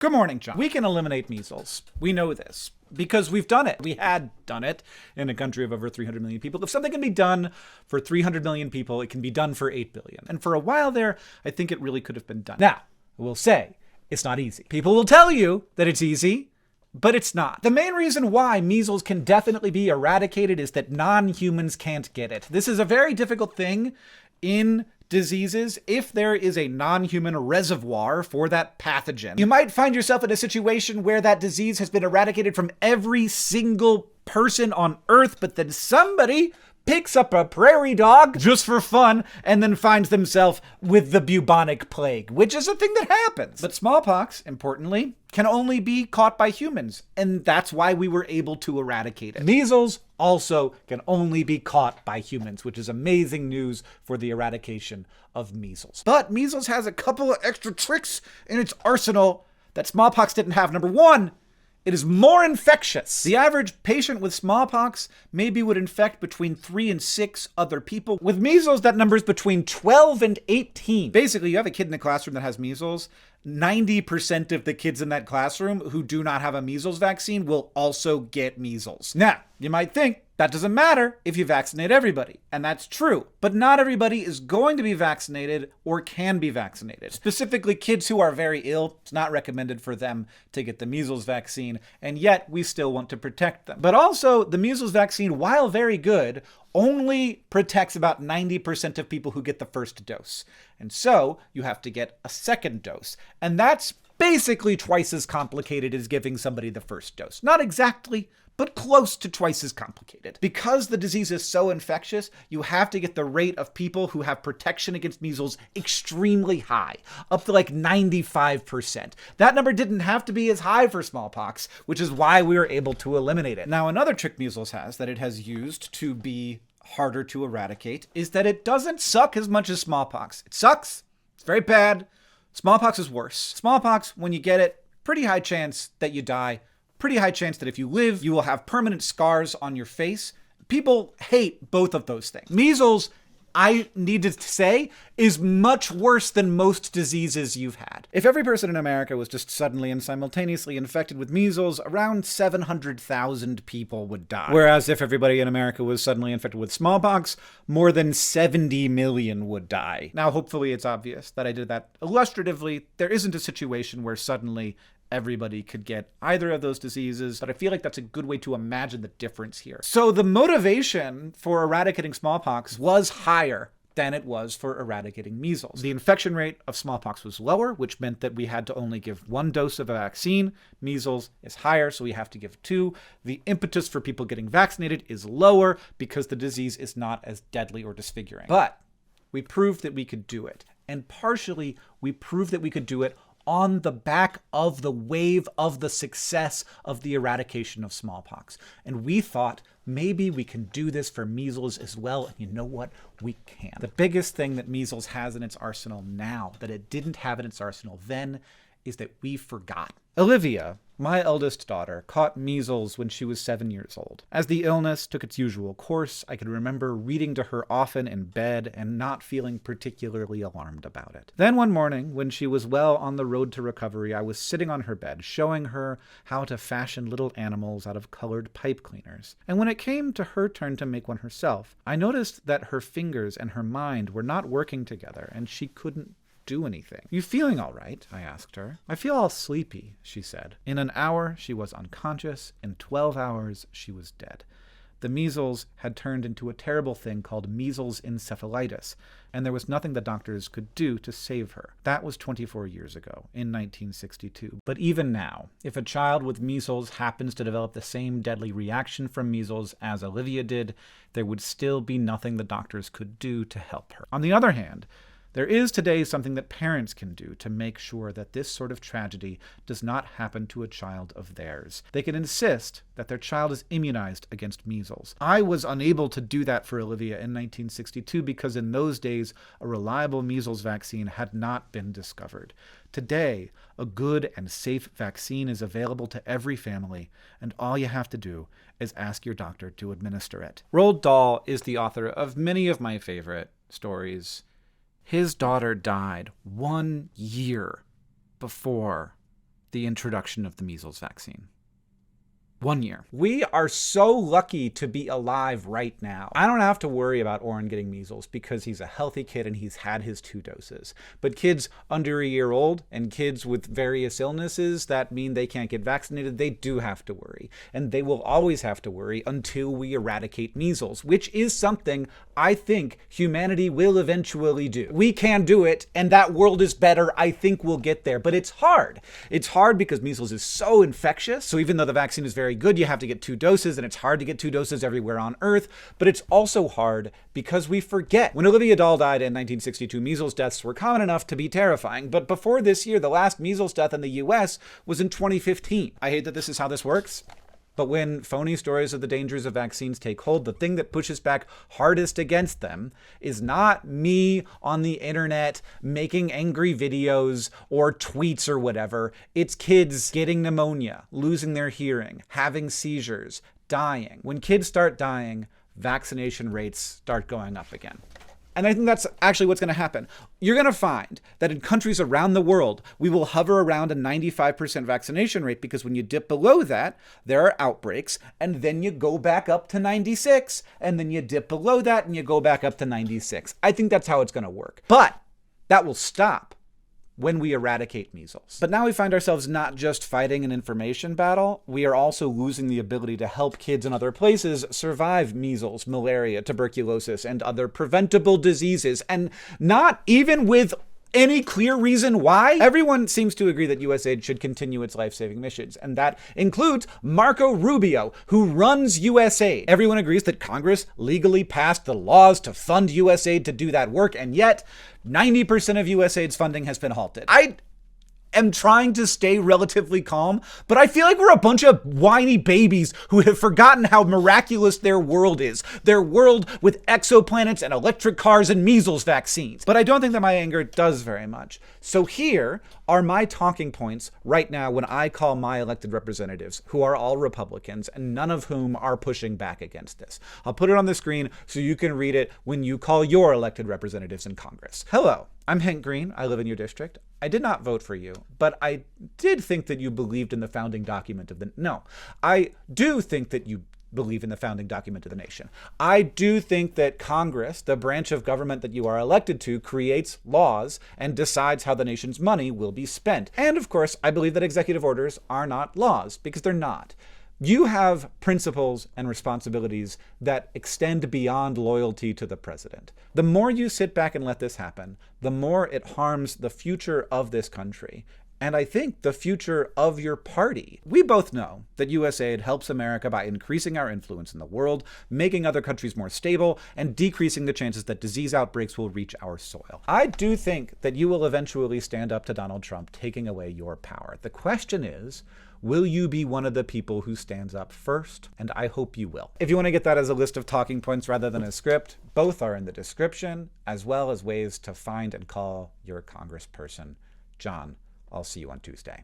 Good morning, John. We can eliminate measles. We know this because we've done it. We had done it in a country of over 300 million people. If something can be done for 300 million people, it can be done for 8 billion. And for a while there, I think it really could have been done. Now, I will say it's not easy. People will tell you that it's easy, but it's not. The main reason why measles can definitely be eradicated is that non-humans can't get it. This is a very difficult thing in diseases. If there is a non-human reservoir for that pathogen, you might find yourself in a situation where that disease has been eradicated from every single person on Earth, but then somebody picks up a prairie dog just for fun and then finds themselves with the bubonic plague, which is a thing that happens. But smallpox, importantly, can only be caught by humans, and that's why we were able to eradicate it. Measles also can only be caught by humans, which is amazing news for the eradication of measles. But measles has a couple of extra tricks in its arsenal that smallpox didn't have. Number one, it is more infectious. The average patient with smallpox maybe would infect between 3 and 6 other people. With measles, that number is between 12 and 18. Basically, you have a kid in a classroom that has measles. 90% of the kids in that classroom who do not have a measles vaccine will also get measles. Now, you might think that doesn't matter if you vaccinate everybody, and that's true. But not everybody is going to be vaccinated or can be vaccinated. Specifically, kids who are very ill, it's not recommended for them to get the measles vaccine, and yet we still want to protect them. But also, the measles vaccine, while very good, only protects about 90% of people who get the first dose. And so you have to get a second dose. And that's basically twice as complicated as giving somebody the first dose. Not exactly, but close to twice as complicated. Because the disease is so infectious, you have to get the rate of people who have protection against measles extremely high, up to like 95%. That number didn't have to be as high for smallpox, which is why we were able to eliminate it. Now, another trick measles has that it has used to be harder to eradicate is that it doesn't suck as much as smallpox. It sucks. It's very bad. Smallpox is worse. Smallpox, when you get it, pretty high chance that you die. Pretty high chance that if you live, you will have permanent scars on your face. People hate both of those things. Measles, I need to say, is much worse than most diseases you've had. If every person in America was just suddenly and simultaneously infected with measles, around 700,000 people would die. Whereas if everybody in America was suddenly infected with smallpox, more than 70 million would die. Now, hopefully it's obvious that I did that illustratively. There isn't a situation where suddenly everybody could get either of those diseases, but I feel like that's a good way to imagine the difference here. So the motivation for eradicating smallpox was higher than it was for eradicating measles. The infection rate of smallpox was lower, which meant that we had to only give 1 dose of a vaccine. Measles is higher, so we have to give 2. The impetus for people getting vaccinated is lower because the disease is not as deadly or disfiguring. But we proved that we could do it. And partially, we proved that we could do it on the back of the wave of the success of the eradication of smallpox. And we thought maybe we can do this for measles as well. And you know what? We can. The biggest thing that measles has in its arsenal now that it didn't have in its arsenal then is that we forgot. Olivia, my eldest daughter, caught measles when she was 7 years old. As the illness took its usual course, I could remember reading to her often in bed and not feeling particularly alarmed about it. Then one morning, when she was well on the road to recovery, I was sitting on her bed, showing her how to fashion little animals out of colored pipe cleaners. And when it came to her turn to make one herself, I noticed that her fingers and her mind were not working together, and she couldn't do anything. "You feeling all right?" I asked her. "I feel all sleepy," she said. In an hour, she was unconscious. In 12 hours, she was dead. The measles had turned into a terrible thing called measles encephalitis, and there was nothing the doctors could do to save her. That was 24 years ago, in 1962. But even now, if a child with measles happens to develop the same deadly reaction from measles as Olivia did, there would still be nothing the doctors could do to help her. On the other hand, there is today something that parents can do to make sure that this sort of tragedy does not happen to a child of theirs. They can insist that their child is immunized against measles. I was unable to do that for Olivia in 1962 because in those days, a reliable measles vaccine had not been discovered. Today, a good and safe vaccine is available to every family, and all you have to do is ask your doctor to administer it. Roald Dahl is the author of many of my favorite stories. His daughter died 1 year before the introduction of the measles vaccine. 1 year. We are so lucky to be alive right now. I don't have to worry about Oren getting measles because he's a healthy kid and he's had his 2 doses. But kids under a year old and kids with various illnesses that mean they can't get vaccinated, they do have to worry. And they will always have to worry until we eradicate measles, which is something I think humanity will eventually do. We can do it, and that world is better. I think we'll get there. But it's hard. It's hard because measles is so infectious. So even though the vaccine is very good, you have to get 2 doses, and it's hard to get 2 doses everywhere on Earth, but it's also hard because we forget. When Olivia Dahl died in 1962, measles deaths were common enough to be terrifying, but before this year, the last measles death in the US was in 2015. I hate that this is how this works. But when phony stories of the dangers of vaccines take hold, the thing that pushes back hardest against them is not me on the internet making angry videos or tweets or whatever. It's kids getting pneumonia, losing their hearing, having seizures, dying. When kids start dying, vaccination rates start going up again. And I think that's actually what's going to happen. You're going to find that in countries around the world, we will hover around a 95% vaccination rate because when you dip below that, there are outbreaks, and then you go back up to 96, and then you dip below that, and you go back up to 96. I think that's how it's going to work. But that will stop when we eradicate measles. But now we find ourselves not just fighting an information battle, we are also losing the ability to help kids in other places survive measles, malaria, tuberculosis, and other preventable diseases, and not even with any clear reason why. Everyone seems to agree that USAID should continue its life-saving missions, and that includes Marco Rubio, who runs USAID. Everyone agrees that Congress legally passed the laws to fund USAID to do that work, and yet 90% of USAID's funding has been halted. I am trying to stay relatively calm, but I feel like we're a bunch of whiny babies who have forgotten how miraculous their world is. Their world with exoplanets and electric cars and measles vaccines. But I don't think that my anger does very much. So here are my talking points right now when I call my elected representatives, who are all Republicans and none of whom are pushing back against this. I'll put it on the screen so you can read it when you call your elected representatives in Congress. Hello, I'm Hank Green. I live in your district. I did not vote for you, but I did think that you believed in the founding document of the... No, I do think that you believe in the founding document of the nation. I do think that Congress, the branch of government that you are elected to, creates laws and decides how the nation's money will be spent. And of course, I believe that executive orders are not laws, because they're not. You have principles and responsibilities that extend beyond loyalty to the president. The more you sit back and let this happen, the more it harms the future of this country. And I think the future of your party. We both know that USAID helps America by increasing our influence in the world, making other countries more stable, and decreasing the chances that disease outbreaks will reach our soil. I do think that you will eventually stand up to Donald Trump taking away your power. The question is, will you be one of the people who stands up first? And I hope you will. If you want to get that as a list of talking points rather than a script, both are in the description, as well as ways to find and call your congressperson. John, I'll see you on Tuesday.